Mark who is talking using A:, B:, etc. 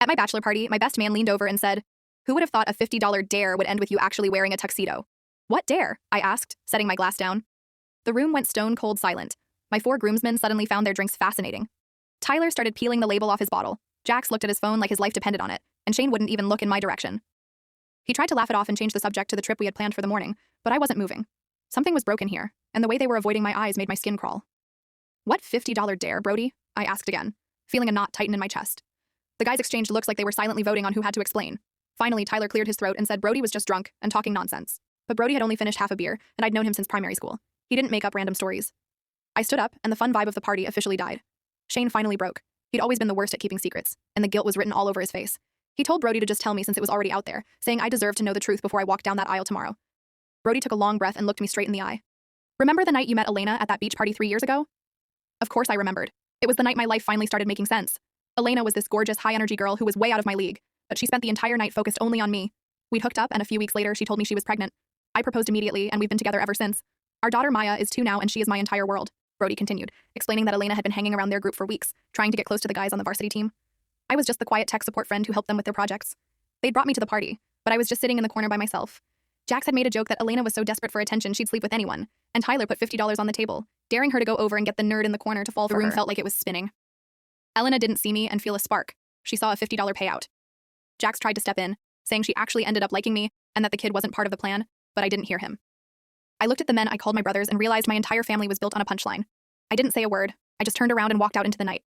A: At my bachelor party, my best man leaned over and said, "Who would have thought a $50 dare would end with you actually wearing a tuxedo?" "What dare?" I asked, setting my glass down. The room went stone cold silent. My four groomsmen suddenly found their drinks fascinating. Tyler started peeling the label off his bottle. Jax looked at his phone like his life depended on it, and Shane wouldn't even look in my direction. He tried to laugh it off and change the subject to the trip we had planned for the morning, but I wasn't moving. Something was broken here, and the way they were avoiding my eyes made my skin crawl. "What $50 dare, Brody?" I asked again, feeling a knot tighten in my chest. The guys exchanged looks like they were silently voting on who had to explain. Finally, Tyler cleared his throat and said Brody was just drunk and talking nonsense. But Brody had only finished half a beer, and I'd known him since primary school. He didn't make up random stories. I stood up, and the fun vibe of the party officially died. Shane finally broke. He'd always been the worst at keeping secrets, and the guilt was written all over his face. He told Brody to just tell me since it was already out there, saying I deserved to know the truth before I walked down that aisle tomorrow. Brody took a long breath and looked me straight in the eye. "Remember the night you met Elena at that beach party 3 years ago?" Of course I remembered. It was the night my life finally started making sense. Elena was this gorgeous, high-energy girl who was way out of my league, but she spent the entire night focused only on me. We'd hooked up, and a few weeks later, she told me she was pregnant. I proposed immediately, and we've been together ever since. Our daughter Maya is 2 now, and she is my entire world, Brody continued, explaining that Elena had been hanging around their group for weeks, trying to get close to the guys on the varsity team. I was just the quiet tech support friend who helped them with their projects. They'd brought me to the party, but I was just sitting in the corner by myself. Jax had made a joke that Elena was so desperate for attention she'd sleep with anyone, and Tyler put $50 on the table, daring her to go over and get the nerd in the corner to fall for her. The room felt like it was spinning. Elena didn't see me and feel a spark. She saw a $50 payout. Jax tried to step in, saying she actually ended up liking me and that the kid wasn't part of the plan, but I didn't hear him. I looked at the men I called my brothers and realized my entire family was built on a punchline. I didn't say a word. I just turned around and walked out into the night.